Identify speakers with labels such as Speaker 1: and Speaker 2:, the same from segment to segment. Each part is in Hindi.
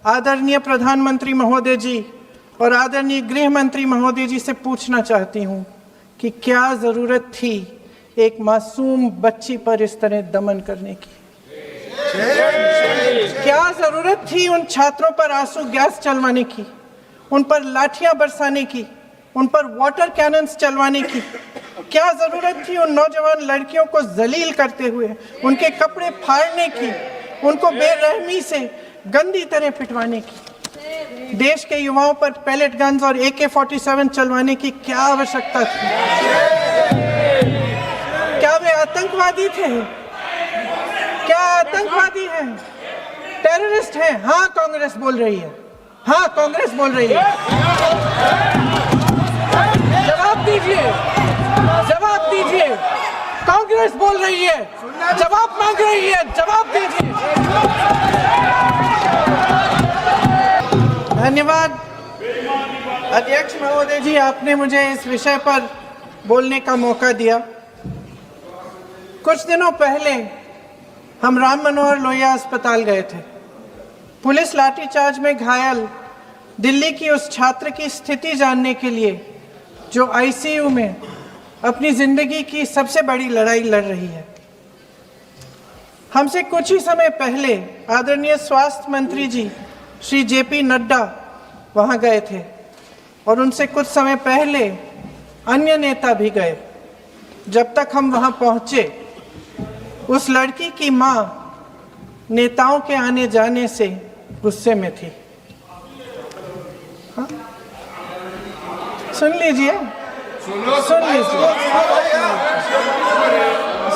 Speaker 1: आदरणीय प्रधानमंत्री महोदय जी और आदरणीय गृह मंत्री महोदय जी से पूछना चाहती हूं कि क्या जरूरत थी एक मासूम बच्ची पर इस तरह दमन करने की? क्या जरूरत थी उन छात्रों पर आंसू गैस चलवाने की, उन पर लाठियां बरसाने की, उन पर वाटर कैनन्स चलवाने की? क्या जरूरत थी उन नौजवान लड़कियों को जलील करते हुए उनके कपड़े फाड़ने की, उनको बेरहमी से गंदी तरह पिटवाने की? देश के युवाओं पर पैलेट गन्स और AK-47 चलवाने की क्या आवश्यकता थी? क्या वे आतंकवादी थे? क्या आतंकवादी हैं? टेररिस्ट हैं? हाँ, कांग्रेस बोल रही है। हाँ, कांग्रेस बोल रही है। जवाब दीजिए, जवाब दीजिए। कांग्रेस बोल रही है, जवाब मांग रही है, जवाब दीजिए। धन्यवाद अध्यक्ष महोदय जी, आपने मुझे इस विषय पर बोलने का मौका दिया। कुछ दिनों पहले हम राम मनोहर लोहिया अस्पताल गए थे। पुलिस लाठीचार्ज में घायल दिल्ली की उस छात्र की स्थिति जानने के लिए जो ICU में अपनी जिंदगी की सबसे बड़ी लड़ाई लड़ रही है। हमसे कुछ ही समय पहले आदरणीय स्वास्थ्य मंत्री जी श्री JP नड्डा वहां गए थे और उनसे कुछ समय पहले अन्य नेता भी गए। जब तक हम वहां पहुंचे, उस लड़की की मां नेताओं के आने जाने से गुस्से में थी। हाँ? सुन लीजिए, सुन लीजिए,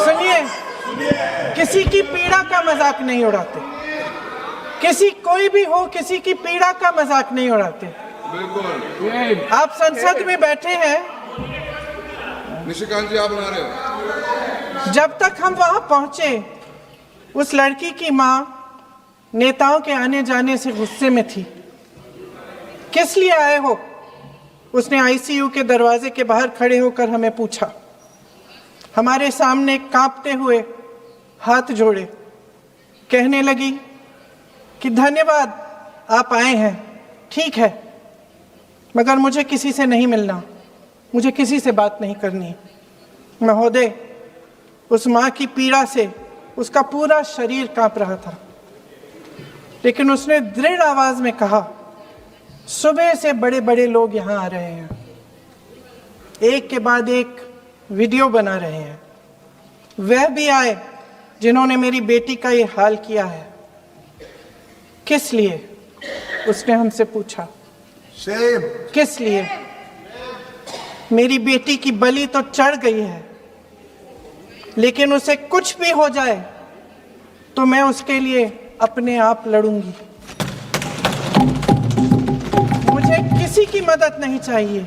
Speaker 1: सुनिए। किसी की पीड़ा का मजाक नहीं उड़ाते, किसी कोई भी हो, किसी की पीड़ा का मजाक नहीं उड़ाते। बिल्कुल। आप संसद में बैठे हैं,
Speaker 2: निशिकांत जी आप बना रहे हो।
Speaker 1: जब तक हम वहां पहुंचे, उस लड़की की मां नेताओं के आने जाने से गुस्से में थी। किस लिए आए हो? उसने ICU के दरवाजे के बाहर खड़े होकर हमें पूछा। हमारे सामने कांपते हुए हाथ जोड़े कहने लगी कि धन्यवाद, आप आए हैं, ठीक है, मगर मुझे किसी से नहीं मिलना, मुझे किसी से बात नहीं करनी। महोदय, उस मां की पीड़ा से उसका पूरा शरीर कांप रहा था, लेकिन उसने दृढ़ आवाज में कहा, सुबह से बड़े बड़े लोग यहां आ रहे हैं, एक के बाद एक वीडियो बना रहे हैं। वह भी आए जिन्होंने मेरी बेटी का ये हाल किया है। किस लिए? उसने हमसे पूछा। किस लिए? मेरी बेटी की बलि तो चढ़ गई है, लेकिन उसे कुछ भी हो जाए तो मैं उसके लिए अपने आप लड़ूंगी। मुझे किसी की मदद नहीं चाहिए,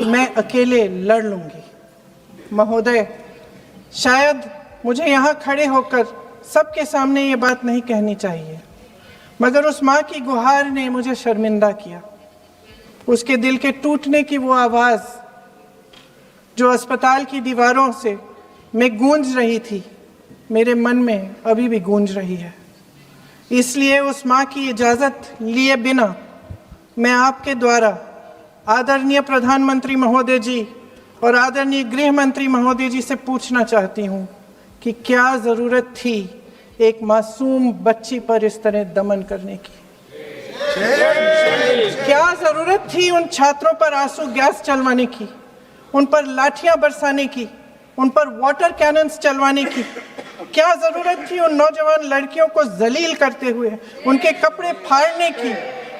Speaker 1: मैं अकेले लड़ लूंगी। महोदय, शायद मुझे यहाँ खड़े होकर सबके सामने ये बात नहीं कहनी चाहिए, मगर उस माँ की गुहार ने मुझे शर्मिंदा किया। उसके दिल के टूटने की वो आवाज़ जो अस्पताल की दीवारों से में गूंज रही थी, मेरे मन में अभी भी गूंज रही है। इसलिए उस माँ की इजाज़त लिए बिना मैं आपके द्वारा आदरणीय प्रधानमंत्री महोदय जी और आदरणीय गृह मंत्री महोदय जी से पूछना चाहती हूँ कि क्या ज़रूरत थी एक मासूम बच्ची पर इस तरह दमन करने की? क्या ज़रूरत थी उन छात्रों पर आंसू गैस चलवाने की, उन पर लाठियां बरसाने की, उन पर वाटर कैनन्स चलवाने की? क्या जरूरत थी उन नौजवान लड़कियों को जलील करते हुए उनके कपड़े फाड़ने की,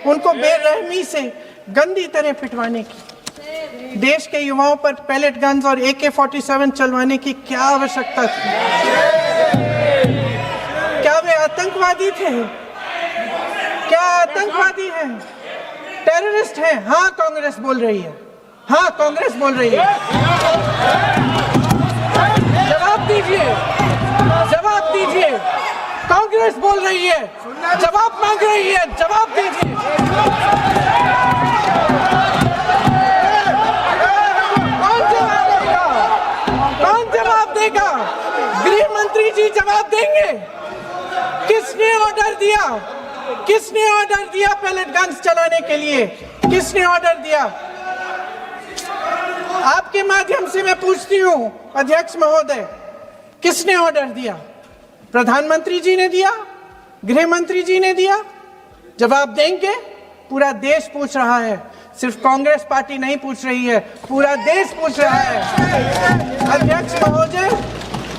Speaker 1: उनको बेरहमी से गंदी तरह पिटवाने की? देश के युवाओं पर पैलेट गन्स और AK-47 चलवाने की क्या आवश्यकता थी? क्या वे आतंकवादी थे? क्या आतंकवादी हैं? टेररिस्ट हैं? हाँ, कांग्रेस बोल रही है। हाँ, कांग्रेस बोल रही है। जवाब दीजिए, जवाब दीजिए। कांग्रेस बोल रही है, जवाब मांग रही है, जवाब दीजिए। कौन जवाब देगा? कौन जवाब देगा? गृह मंत्री जी जवाब देंगे। किसने ऑर्डर दिया? किसने ऑर्डर दिया पेलेट गन्स चलाने के लिए? किसने ऑर्डर दिया? आपके माध्यम से मैं पूछती हूं अध्यक्ष महोदय, किसने ऑर्डर दिया? प्रधानमंत्री जी ने दिया? गृह मंत्री जी ने दिया? जवाब देंगे? पूरा देश पूछ रहा है, सिर्फ कांग्रेस पार्टी नहीं पूछ रही है, पूरा देश पूछ रहा है। अध्यक्ष महोदय,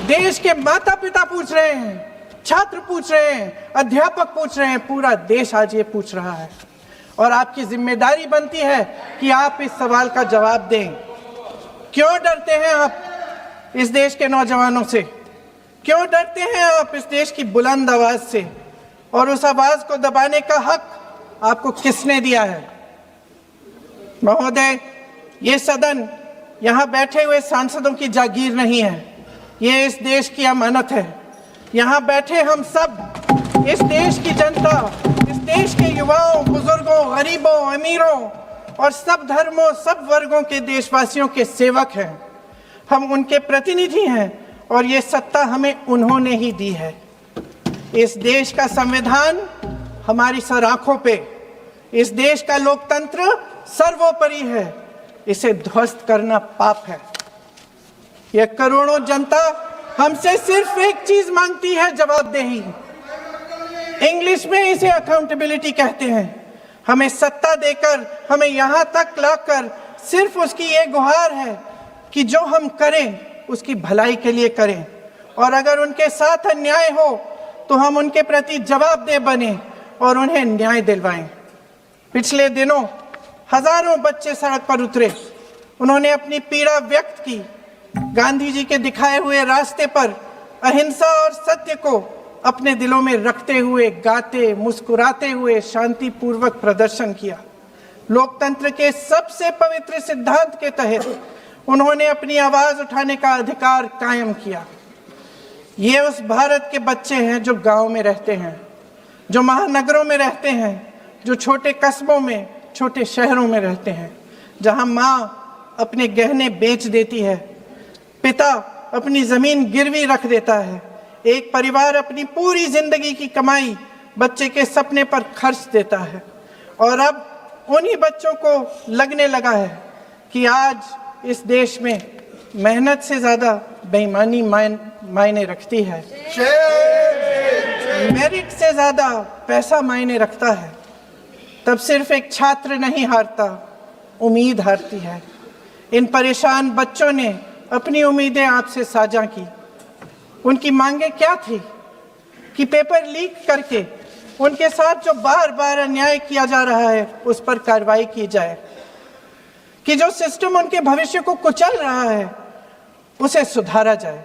Speaker 1: देश के माता पिता पूछ रहे हैं, छात्र पूछ रहे हैं, अध्यापक पूछ रहे हैं, पूरा देश आज ये पूछ रहा है और आपकी जिम्मेदारी बनती है कि आप इस सवाल का जवाब दें। क्यों डरते हैं आप इस देश के नौजवानों से? क्यों डरते हैं आप इस देश की बुलंद आवाज से? और उस आवाज को दबाने का हक आपको किसने दिया है? महोदय, ये सदन यहाँ बैठे हुए सांसदों की जागीर नहीं है, ये इस देश की अमानत है। यहाँ बैठे हम सब इस देश की जनता, इस देश के युवाओं, बुजुर्गों, गरीबों, अमीरों और सब धर्मों, सब वर्गों के देशवासियों के सेवक हैं। हम उनके प्रतिनिधि हैं और ये सत्ता हमें उन्होंने ही दी है। इस देश का संविधान हमारी सर आंखों पे, इस देश का लोकतंत्र सर्वोपरि है, इसे ध्वस्त करना पाप है। यह करोड़ों जनता हमसे सिर्फ एक चीज मांगती है, जवाबदेही। इंग्लिश में इसे अकाउंटेबिलिटी कहते हैं। हमें सत्ता देकर, हमें यहाँ तक लाकर सिर्फ उसकी ये गुहार है कि जो हम करें उसकी भलाई के लिए करें, और अगर उनके साथ अन्याय हो तो हम उनके प्रति जवाबदेह बने और उन्हें न्याय दिलवाएं। पिछले दिनों हजारों बच्चे सड़क पर उतरे, उन्होंने अपनी पीड़ा व्यक्त की। गांधी जी के दिखाए हुए रास्ते पर अहिंसा और सत्य को अपने दिलों में रखते हुए, गाते, मुस्कुराते हुए शांतिपूर्वक प्रदर्शन किया। लोकतंत्र के सबसे पवित्र सिद्धांत के तहत उन्होंने अपनी आवाज उठाने का अधिकार कायम किया। ये उस भारत के बच्चे हैं जो गांव में रहते हैं, जो महानगरों में रहते हैं, जो छोटे कस्बों में, छोटे शहरों में रहते हैं, जहां माँ अपने गहने बेच देती है, पिता अपनी जमीन गिरवी रख देता है, एक परिवार अपनी पूरी जिंदगी की कमाई बच्चे के सपने पर खर्च देता है। और अब उन्हीं बच्चों को लगने लगा है कि आज इस देश में मेहनत से ज्यादा बेईमानी मायने रखती है, मेरिट से ज्यादा पैसा मायने रखता है। तब सिर्फ एक छात्र नहीं हारता, उम्मीद हारती है। इन परेशान बच्चों ने अपनी उम्मीदें आपसे साझा की। उनकी मांगे क्या थी? कि पेपर लीक करके उनके साथ जो बार बार अन्याय किया जा रहा है उस पर कार्रवाई की जाए, कि जो सिस्टम उनके भविष्य को कुचल रहा है उसे सुधारा जाए,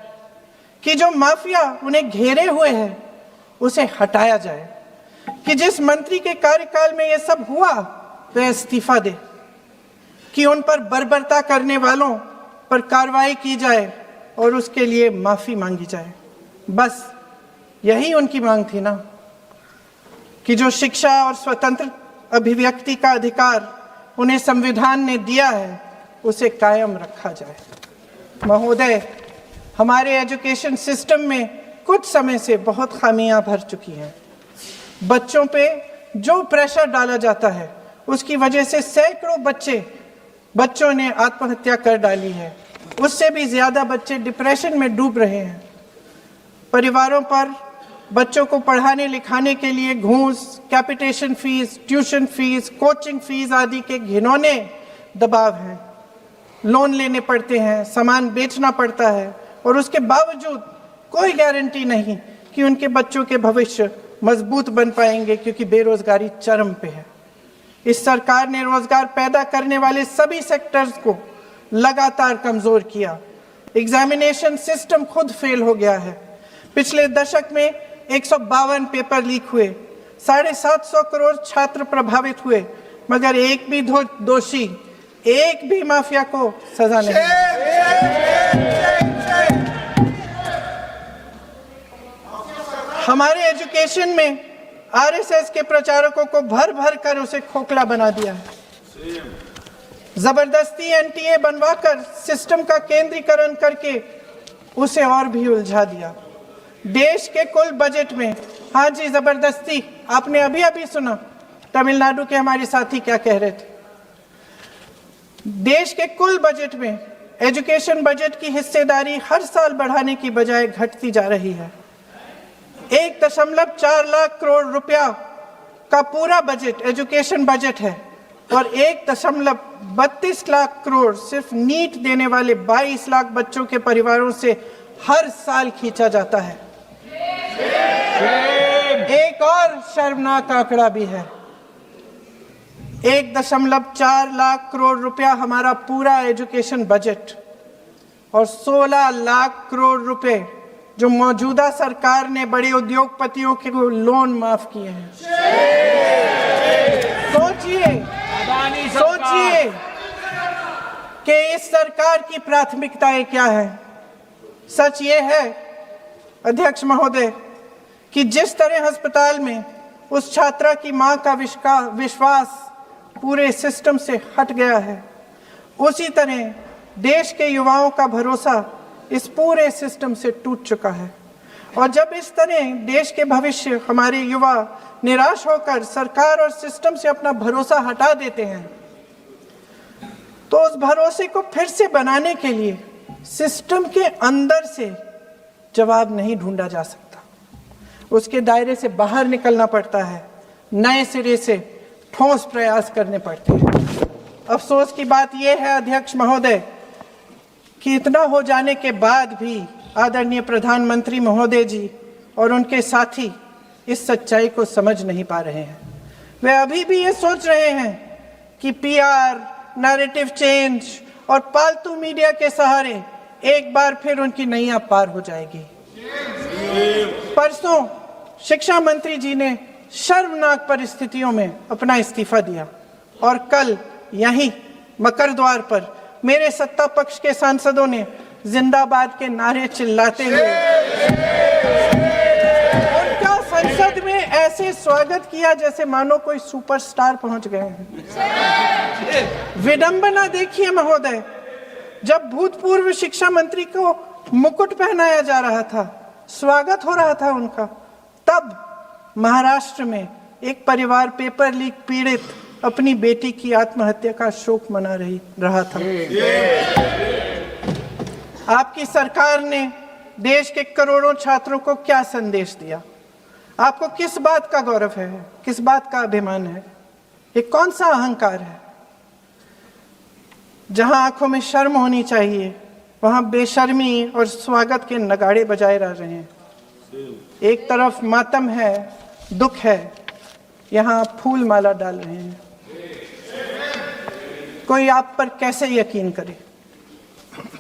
Speaker 1: कि जो माफिया उन्हें घेरे हुए है उसे हटाया जाए, कि जिस मंत्री के कार्यकाल में ये सब हुआ वह इस्तीफा दे, कि उन पर बर्बरता करने वालों पर कार्रवाई की जाए और उसके लिए माफी मांगी जाए। बस यही उनकी मांग थी ना, कि जो शिक्षा और स्वतंत्र अभिव्यक्ति का अधिकार उन्हें संविधान ने दिया है उसे कायम रखा जाए। महोदय, हमारे एजुकेशन सिस्टम में कुछ समय से बहुत खामियां भर चुकी हैं। बच्चों पे जो प्रेशर डाला जाता है उसकी वजह से सैकड़ों बच्चों ने आत्महत्या कर डाली है। उससे भी ज्यादा बच्चे डिप्रेशन में डूब रहे हैं। परिवारों पर बच्चों को पढ़ाने लिखाने के लिए घूस, capitation fees, tuition fees, coaching fees आदि के घिनौने दबाव हैं। लोन लेने पड़ते हैं, सामान बेचना पड़ता है और उसके बावजूद कोई गारंटी नहीं कि उनके बच्चों के भविष्य मजबूत बन पाएंगे, क्योंकि बेरोजगारी चरम पे है। इस सरकार ने रोजगार पैदा करने वाले सभी सेक्टर्स को लगातार कमजोर किया। एग्जामिनेशन सिस्टम खुद फेल हो गया है। पिछले दशक में 152 पेपर लीक हुए, 750 करोड़ छात्र प्रभावित हुए, मगर एक भी दोषी, एक भी माफिया को सजा नहीं। हमारे एजुकेशन में आरएसएस के प्रचारकों को भर भर कर उसे खोखला बना दिया है। जबरदस्ती एनटीए बनवाकर सिस्टम का केंद्रीकरण करके उसे और भी उलझा दिया। देश के कुल बजट में, हाँ जी जबरदस्ती, आपने अभी अभी सुना तमिलनाडु के हमारे साथी क्या कह रहे थे। देश के कुल बजट में एजुकेशन बजट की हिस्सेदारी हर साल बढ़ाने की बजाय घटती जा रही है। 1.4 लाख करोड़ रुपया का पूरा बजट एजुकेशन बजट है और 1.32 लाख करोड़ सिर्फ नीट देने वाले 22 लाख बच्चों के परिवारों से हर साल खींचा जाता है। एक और शर्मनाक आंकड़ा भी है, 1.4 लाख करोड़ रुपया हमारा पूरा एजुकेशन बजट और 16 लाख करोड़ रुपए जो मौजूदा सरकार ने बड़े उद्योगपतियों के लोन माफ किए हैं। सोचिए कि इस सरकार की प्राथमिकताएं क्या है। सच ये है अध्यक्ष महोदय कि जिस तरह अस्पताल में उस छात्रा की मां का विश्वास पूरे सिस्टम से हट गया है, उसी तरह देश के युवाओं का भरोसा इस पूरे सिस्टम से टूट चुका है। और जब इस तरह देश के भविष्य हमारे युवा निराश होकर सरकार और सिस्टम से अपना भरोसा हटा देते हैं, तो उस भरोसे को फिर से बनाने के लिए सिस्टम के अंदर से जवाब नहीं ढूंढा जा सकता, उसके दायरे से बाहर निकलना पड़ता है, नए सिरे से ठोस प्रयास करने पड़ते हैं। अफसोस की बात यह है अध्यक्ष महोदय कि इतना हो जाने के बाद भी आदरणीय प्रधानमंत्री महोदय जी और उनके साथी इस सच्चाई को समझ नहीं पा रहे हैं। वे अभी भी ये सोच रहे हैं कि पीआर, नैरेटिव चेंज और पालतू मीडिया के सहारे एक बार फिर उनकी नैया पार हो जाएगी। परसों शिक्षा मंत्री जी ने शर्मनाक परिस्थितियों में अपना इस्तीफा दिया और कल यहीं मकर द्वार पर मेरे सत्ता पक्ष के सांसदों ने जिंदाबाद के नारे चिल्लाते हुए उनका संसद में ऐसे स्वागत किया जैसे मानो कोई सुपरस्टार पहुंच गए हैं। विडंबना देखिए महोदय, जब भूतपूर्व शिक्षा मंत्री को मुकुट पहनाया जा रहा था, स्वागत हो रहा था उनका, तब महाराष्ट्र में एक परिवार पेपर लीक पीड़ित अपनी बेटी की आत्महत्या का शोक मना रहा था। आपकी सरकार ने देश के करोड़ों छात्रों को क्या संदेश दिया? आपको किस बात का गौरव है, किस बात का अभिमान है? ये कौन सा अहंकार है? जहां आंखों में शर्म होनी चाहिए वहां बेशर्मी और स्वागत के नगाड़े बजाए रह रहे हैं। एक तरफ मातम है, दुख है, यहाँ फूल माला डाल रहे हैं। कोई आप पर कैसे यकीन करे?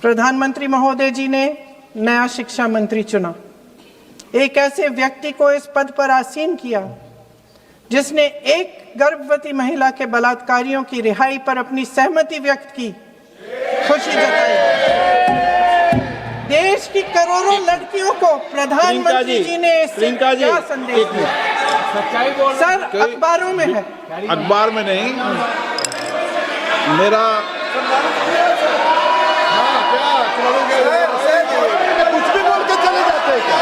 Speaker 1: प्रधानमंत्री महोदय जी ने नया शिक्षा मंत्री चुना, एक ऐसे व्यक्ति को इस पद पर आसीन किया जिसने एक गर्भवती महिला के बलात्कारियों की रिहाई पर अपनी सहमति व्यक्त की, खुशी जताई। देश की करोड़ों लड़कियों को प्रधानमंत्री जी ने क्या संदेश दिया?
Speaker 3: सच्चाई बोल
Speaker 1: सर, अखबारों में है,
Speaker 2: अखबार में नहीं, मेरा कुछ भी बोल के चले जाते हैं क्या?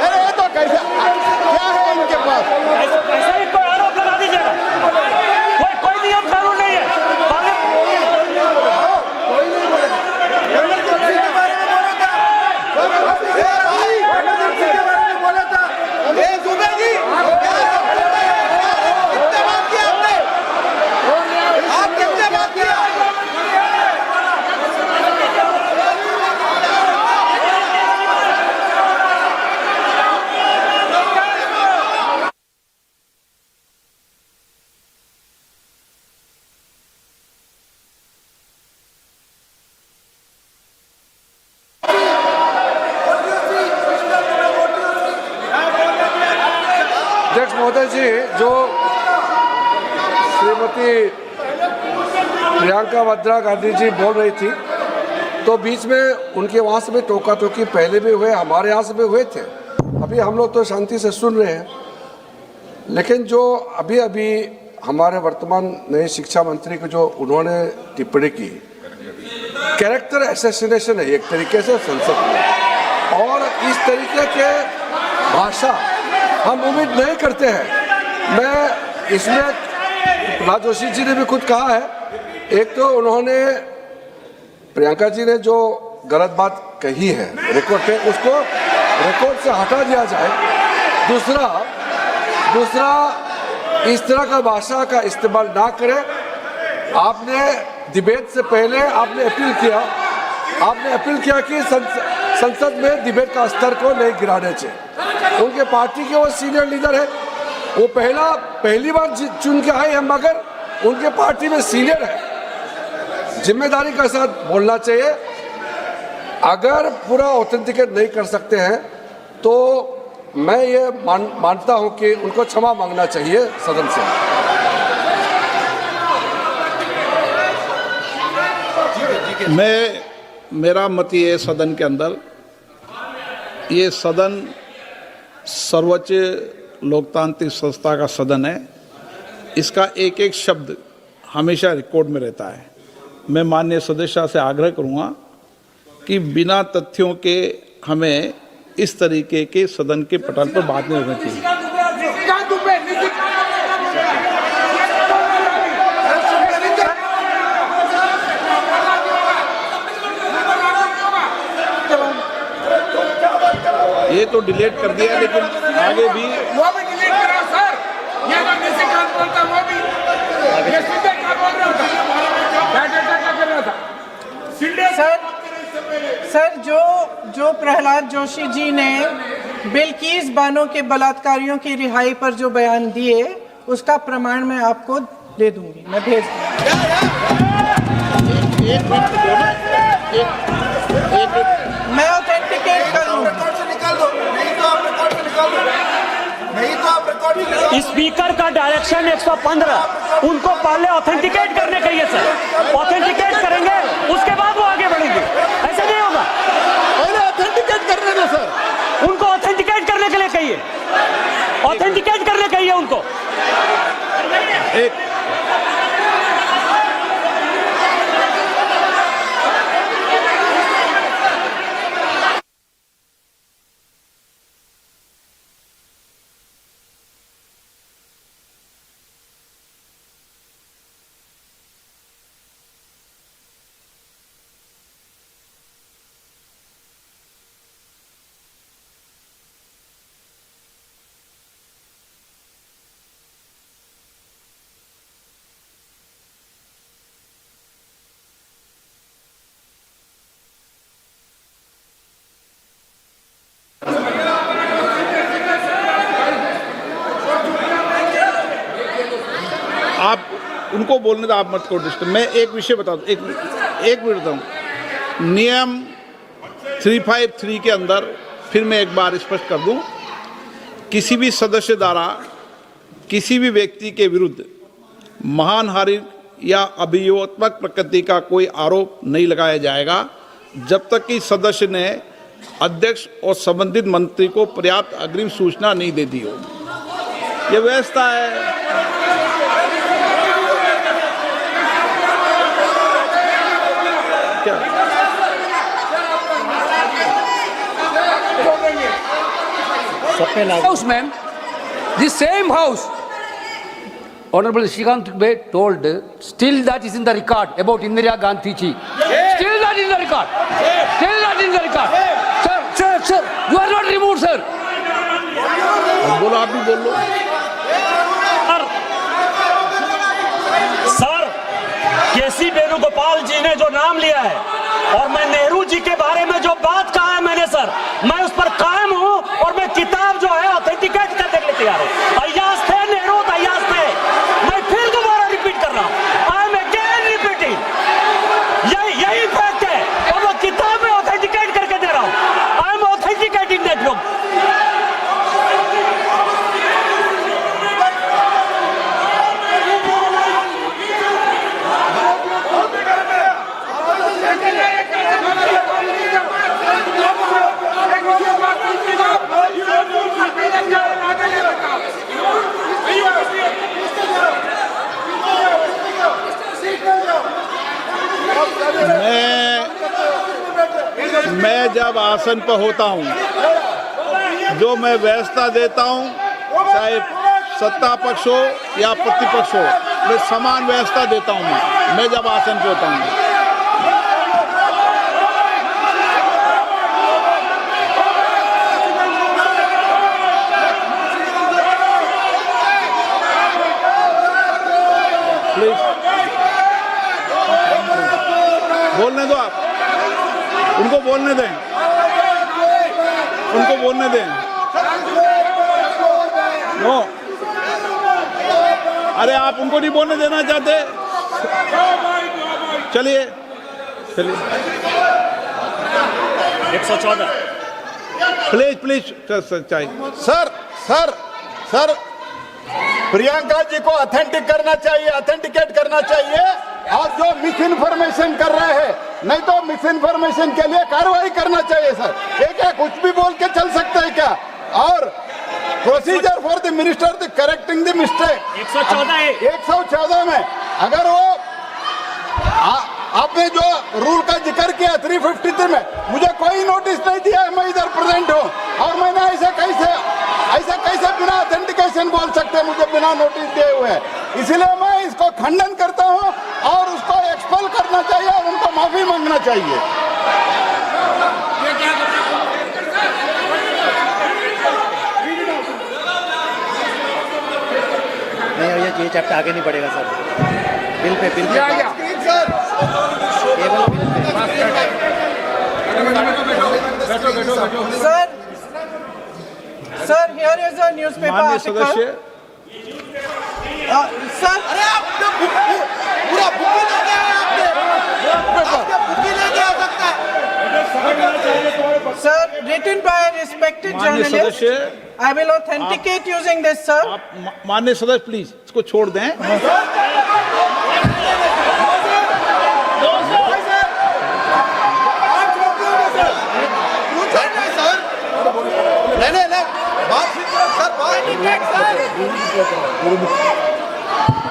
Speaker 2: अरे ये तो कैसा क्या है इनके पास?
Speaker 3: ऐसा ही कोई आरोप लगा दीजिएगा। कोई नियम कानून नहीं है।
Speaker 2: कोई नहीं बोलेगा। इमरजेंसी के बारे में बोला था। इमरजेंसी के बारे में बोला था। दुबे जी कितने बात किया आपने? आप कितने बात किया?
Speaker 4: अध्यक्ष महोदय जी, जो श्रीमती प्रियंका वाड्रा गांधी जी बोल रही थी, तो बीच में उनके वहाँ से भी टोका टोकी पहले भी हुए, हमारे यहाँ से भी हुए थे। अभी हम लोग तो शांति से सुन रहे हैं, लेकिन जो अभी अभी हमारे वर्तमान नए शिक्षा मंत्री को जो उन्होंने टिप्पणी की, कैरेक्टर असैसिनेशन है एक तरीके से संसद में, और इस तरीके के भाषा हम उम्मीद नहीं करते हैं। मैं इसमें प्रहलाद जोशी जी ने भी खुद कहा है, एक तो उन्होंने प्रियंका जी ने जो गलत बात कही है रिकॉर्ड पे, उसको रिकॉर्ड से हटा दिया जाए। दूसरा इस तरह का भाषा का इस्तेमाल ना करें। आपने डिबेट से पहले आपने अपील किया कि संसद में डिबेट का स्तर को नहीं गिराने चाहिए। उनके पार्टी के वो सीनियर लीडर है, वो पहली बार चुन के आए हैं, मगर उनके पार्टी में सीनियर है। जिम्मेदारी के साथ बोलना चाहिए। अगर पूरा ऑथेंटिकेट नहीं कर सकते हैं तो मैं ये मानता हूं कि उनको क्षमा मांगना चाहिए सदन से।
Speaker 5: मेरा मत ये सदन के अंदर, ये सदन सर्वोच्च लोकतांत्रिक संस्था का सदन है। इसका एक एक शब्द हमेशा रिकॉर्ड में रहता है। मैं माननीय सदस्य से आग्रह करूंगा कि बिना तथ्यों के हमें इस तरीके के सदन के पटल पर बात नहीं होनी चाहिए। ये तो डिलीट कर दिया, लेकिन आगे भी
Speaker 2: वो भी डिलीट करा सर। ये जो निशिकांत बोलता वो भी ये सीधे क्या बोल रहा था, क्या कर रहा था
Speaker 1: सर जो प्रहलाद जोशी जी ने बिल्किस बानो के बलात्कारियों की रिहाई पर जो बयान दिए, उसका प्रमाण मैं आपको दे दूंगी, मैं भेज मैं ऑथेंटिकेट कर लूँ।
Speaker 3: स्पीकर का डायरेक्शन 115, उनको पहले ऑथेंटिकेट करने का है सर। ऑथेंटिकेट करेंगे उसके बाद वो आगे बढ़ेंगे, ऐसा नहीं होगा।
Speaker 5: पहले ऑथेंटिकेट करने दो सर।
Speaker 3: उनको ऑथेंटिकेट करने के लिए कहिए, ऑथेंटिकेट करने कहिए उनको।
Speaker 5: आप उनको बोलने दो, आप मत को डिस्टर्ब। मैं एक विषय बता दूं, एक मिनट बताऊं। नियम 353 के अंदर फिर मैं एक बार स्पष्ट कर दूं, किसी भी सदस्य द्वारा किसी भी व्यक्ति के विरुद्ध मानहानि या अभियोगात्मक प्रकृति का कोई आरोप नहीं लगाया जाएगा जब तक कि सदस्य ने अध्यक्ष और संबंधित मंत्री को पर्याप्त अग्रिम सूचना नहीं दे दी हो। यह व्यवस्था है।
Speaker 2: House, ma'am. The same house. Honorable Shrikant told, still that is in the record about Indira Gandhi ji. Still that is in the record. Still that is in the record. Sir, you are not removed, sir.
Speaker 5: बोलो, आप भी बोल लो।
Speaker 3: सर, केसी वेणुगोपाल जी ने जो नाम लिया है और मैं नेहरू जी के बारे में जो बात कहा है मैंने, सर मैं उस पर कायम हूं और मैं किताब जो है ऑथेंटिकेट करने के लिए तैयार हूं। अय्याज थे नेहरू, अय्याज थे। मैं फिर दोबारा रिपीट कर रहा हूं, आई एम अगेन रिपीटिंग। यही फैक्ट है और वो किताब में ऑथेंटिकेट करके दे रहा हूं। I am authenticating that book.
Speaker 2: You don't
Speaker 5: जब आसन पर होता हूँ, जो मैं व्यवस्था देता हूँ, चाहे सत्ता पक्ष हो या प्रतिपक्ष हो, मैं समान व्यवस्था देता हूँ। मैं जब आसन पे होता हूँ। प्लीज बोलने दो, आप उनको बोलने दें, उनको बोलने दें। नो, अरे आप उनको नहीं बोलने देना चाहते? चलिए चलिए
Speaker 3: 114
Speaker 5: प्लीज प्लीज चाहिए।
Speaker 6: सर प्रियंका जी को ऑथेंटिक करना चाहिए, ऑथेंटिकेट करना चाहिए, और जो मिस इन्फॉर्मेशन कर रहे हैं, नहीं तो मिस इन्फॉर्मेशन के लिए कार्रवाई करना चाहिए सर। ये क्या कुछ भी बोल के चल सकते हैं क्या? और procedure for the minister the correcting the mistake 114 में अगर वो आपने जो रूल का जिक्र किया 353 में, मुझे कोई नोटिस नहीं दिया है, मैं इधर प्रेजेंट हूँ, और मैंने ऐसे कैसे बिना ऑथेंटिकेशन बोल सकते हैं मुझे बिना नोटिस दिए हुए? इसलिए मैं इसको खंडन करता हूँ और उसको एक्सपेल करना चाहिए और उनको माफी मांगना चाहिए।
Speaker 7: नहीं, ये चैप्टर आगे नहीं बढ़ेगा sir. Bill pay
Speaker 1: sir here is a newspaper
Speaker 5: माननीय
Speaker 1: आर्टिकल।
Speaker 5: सदस्य,
Speaker 1: सर
Speaker 6: अरे आपने पूरा बुक ही ले गया है, आपने बुक ही ले गया सकता है।
Speaker 1: Sir written by a respected
Speaker 5: माननीय
Speaker 1: journalist,
Speaker 5: सदस्य,
Speaker 1: I will authenticate using this, sir.
Speaker 5: आप माननीय सदस्य प्लीज इसको छोड़ दें।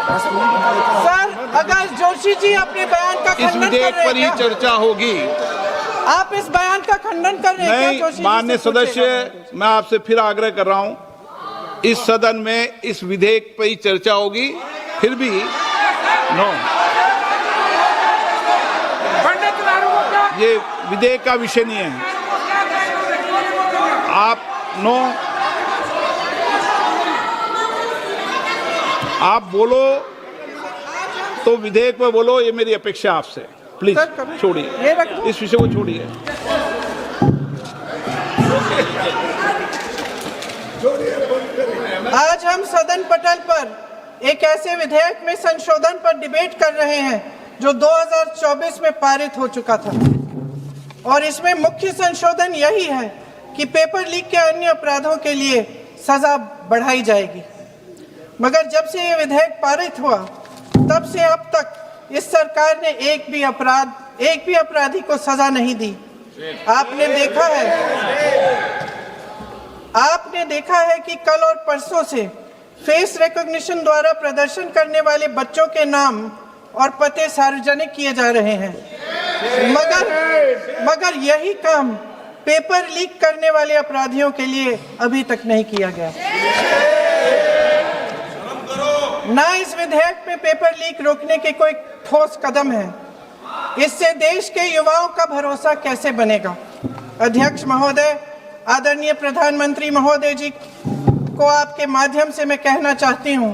Speaker 1: सर अगर जोशी जी अपने बयान का
Speaker 5: इस
Speaker 1: खंडन कर
Speaker 5: विधेयक
Speaker 1: रहे
Speaker 5: पर ही
Speaker 1: हैं क्या?
Speaker 5: चर्चा होगी।
Speaker 1: आप इस बयान का खंडन कर रहे हैं क्या
Speaker 5: नहीं,
Speaker 1: जोशी जी?
Speaker 5: माननीय
Speaker 1: से पूछेगा।
Speaker 5: सदस्य, मैं आपसे फिर आग्रह कर रहा हूं, इस सदन में इस विधेयक पर ही चर्चा होगी। फिर भी नो, ये विधेयक का विषय नहीं है। आप नो, आप बोलो तो विधेयक पे बोलो, ये मेरी अपेक्षा आपसे। प्लीज
Speaker 1: सर, कभी-
Speaker 5: छोड़िए,
Speaker 1: ये रख दो।
Speaker 5: इस विषय को छोड़िए।
Speaker 1: आज हम सदन पटल पर एक ऐसे विधेयक में संशोधन पर डिबेट कर रहे हैं जो 2024 में पारित हो चुका था, और इसमें मुख्य संशोधन यही है कि पेपर लीक के अन्य अपराधों के लिए सजा बढ़ाई जाएगी। मगर जब से ये विधेयक पारित हुआ तब से अब तक इस सरकार ने एक भी अपराधी को सजा नहीं दी। आपने देखा है कि कल और परसों से फेस रिकॉग्निशन द्वारा प्रदर्शन करने वाले बच्चों के नाम और पते सार्वजनिक किए जा रहे हैं, मगर यही काम पेपर लीक करने वाले अपराधियों के लिए अभी तक नहीं किया गया। ना इस विधेयक में पेपर लीक रोकने के कोई ठोस कदम है। इससे देश के युवाओं का भरोसा कैसे बनेगा? अध्यक्ष महोदय, आदरणीय प्रधानमंत्री महोदय जी को आपके माध्यम से मैं कहना चाहती हूं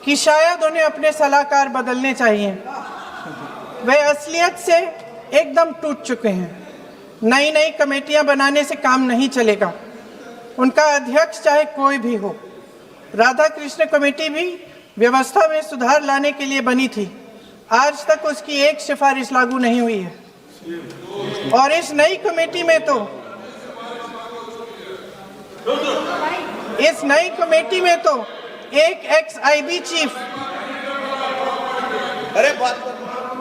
Speaker 1: कि शायद उन्हें अपने सलाहकार बदलने चाहिए। वे असलियत से एकदम टूट चुके हैं। नई कमेटियां बनाने से काम नहीं चलेगा। उनका अध्यक्ष चाहे कोई भी हो। राधा कृष्ण कमेटी भी व्यवस्था में सुधार लाने के लिए बनी थी। आज तक उसकी एक सिफारिश लागू नहीं हुई है। और इस नई कमेटी में तो एक एक्स-आईबी चीफ,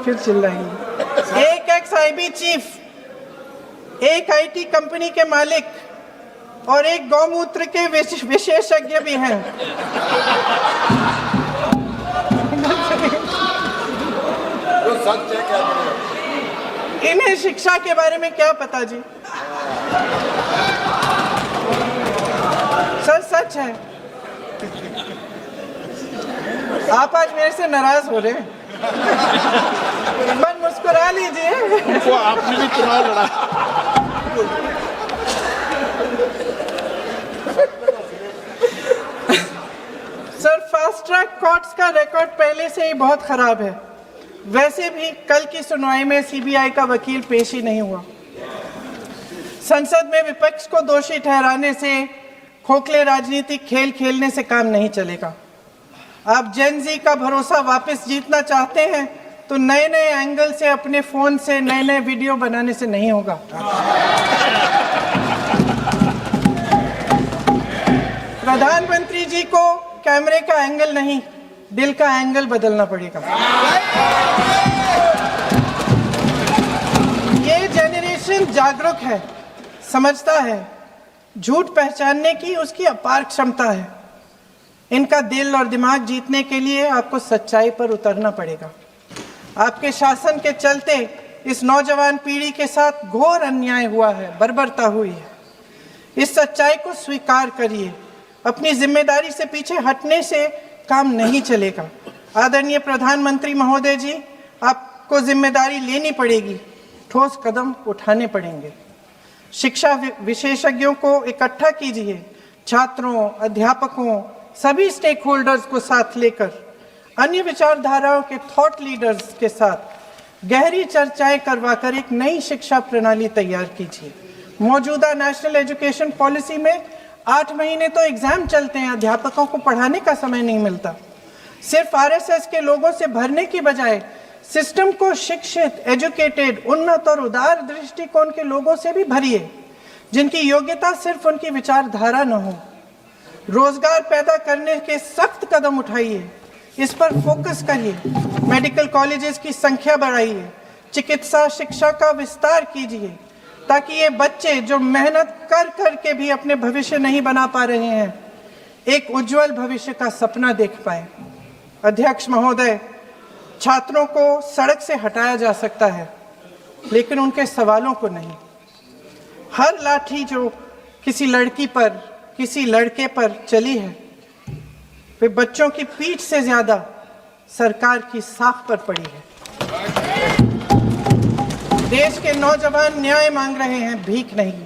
Speaker 1: फिर चिल्लाएंगे, एक एक्स-आईबी चीफ, एक आईटी कंपनी के मालिक और एक गौमूत्र के विशेषज्ञ भी हैं। इन्हें शिक्षा के बारे में क्या पता जी? सर सच है, आप आज मेरे से नाराज हो रहे हैं। मन मुस्कुरा लीजिए।
Speaker 5: उनको आपने भी चुनाव लड़ा।
Speaker 1: सर फास्ट ट्रैक कोर्ट्स का रिकॉर्ड पहले से ही बहुत खराब है। वैसे भी कल की सुनवाई में सीबीआई का वकील पेश ही नहीं हुआ। संसद में विपक्ष को दोषी ठहराने से, खोखले राजनीतिक खेल खेलने से काम नहीं चलेगा। आप जेन जी का भरोसा वापस जीतना चाहते हैं तो नए नए एंगल से अपने फोन से नए नए वीडियो बनाने से नहीं होगा। प्रधानमंत्री जी को कैमरे का एंगल नहीं, दिल का एंगल बदलना पड़ेगा। ये जेनरेशन जागरूक है, समझता है, झूठ पहचानने की उसकी अपार क्षमता है। इनका दिल और दिमाग जीतने के लिए आपको सच्चाई पर उतरना पड़ेगा। आपके शासन के चलते इस नौजवान पीढ़ी के साथ घोर अन्याय हुआ है, बर्बरता हुई है। इस सच्चाई को स्वीकार करिए। अपनी जिम्मेदारी से पीछे हटने से काम नहीं चलेगा। आदरणीय प्रधानमंत्री महोदय जी, आपको जिम्मेदारी लेनी पड़ेगी, ठोस कदम उठाने पड़ेंगे। शिक्षा विशेषज्ञों को इकट्ठा कीजिए, छात्रों, अध्यापकों, सभी स्टेक होल्डर्स को साथ लेकर, अन्य विचारधाराओं के थॉट लीडर्स के साथ गहरी चर्चाएं करवाकर एक नई शिक्षा प्रणाली तैयार कीजिए। मौजूदा नेशनल एजुकेशन पॉलिसी में 8 महीने तो एग्जाम चलते हैं, अध्यापकों को पढ़ाने का समय नहीं मिलता। सिर्फ आरएसएस के लोगों से भरने की बजाय सिस्टम को शिक्षित, एजुकेटेड, उन्नत और उदार दृष्टिकोण के लोगों से भी भरिए, जिनकी योग्यता सिर्फ उनकी विचारधारा न हो। रोजगार पैदा करने के सख्त कदम उठाइए, इस पर फोकस करिए। मेडिकल कॉलेजेस की संख्या बढ़ाइए, चिकित्सा शिक्षा का विस्तार कीजिए, ताकि ये बच्चे जो मेहनत कर कर के भी अपने भविष्य नहीं बना पा रहे हैं, एक उज्जवल भविष्य का सपना देख पाए। अध्यक्ष महोदय, छात्रों को सड़क से हटाया जा सकता है, लेकिन उनके सवालों को नहीं। हर लाठी जो किसी लड़की पर, किसी लड़के पर चली है, वे बच्चों की पीठ से ज्यादा सरकार की साख पर पड़ी है। देश के नौजवान न्याय मांग रहे हैं, भीख नहीं।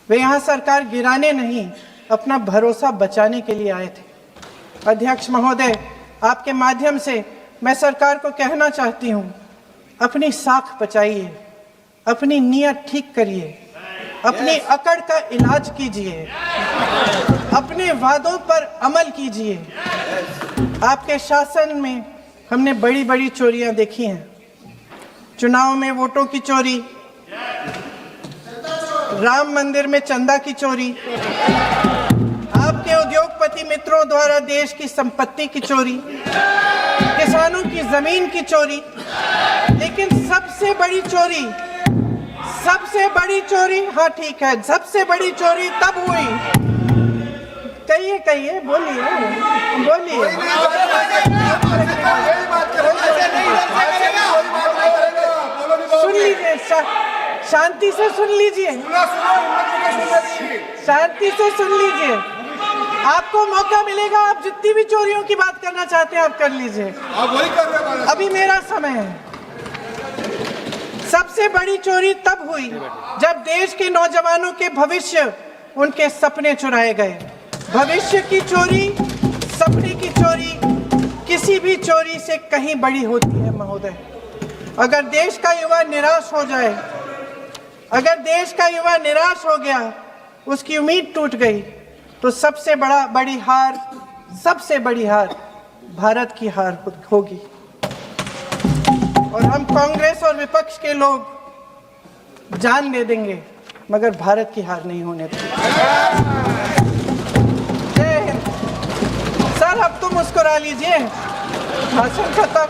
Speaker 1: वे यहाँ सरकार गिराने नहीं, अपना भरोसा बचाने के लिए आए थे। अध्यक्ष महोदय, आपके माध्यम से मैं सरकार को कहना चाहती हूँ, अपनी साख बचाइए, अपनी नीयत ठीक करिए, अपनी अकड़ का इलाज कीजिए, अपने वादों पर अमल कीजिए। आपके शासन में हमने बड़ी बड़ी चोरियां देखी हैं। चुनाव में वोटों की चोरी, राम मंदिर में चंदा की चोरी, आपके उद्योगपति मित्रों द्वारा देश की संपत्ति की चोरी, किसानों की जमीन की चोरी, लेकिन सबसे बड़ी चोरी, हाँ ठीक है, सबसे बड़ी चोरी तब हुई। कहिए, बोलिए। सुन लीजिए, शांति से सुन लीजिए, शांति से सुन लीजिए। आपको मौका मिलेगा, आप जितनी भी चोरियों की बात करना चाहते हैं आप कर लीजिए, अभी मेरा समय है। सबसे बड़ी चोरी तब हुई जब देश के नौजवानों के भविष्य, उनके सपने चुराए गए। भविष्य की चोरी, सपने की चोरी किसी भी चोरी से कहीं बड़ी होती है महोदय। अगर देश का युवा निराश हो जाए, अगर देश का युवा निराश हो गया, उसकी उम्मीद टूट गई, तो सबसे बड़ी हार भारत की हार होगी। और हम कांग्रेस और विपक्ष के लोग जान दे देंगे, मगर भारत की हार नहीं होने देंगे। जय हिंद। सर अब तो मुस्कुरा लीजिए, भाषण खत्म।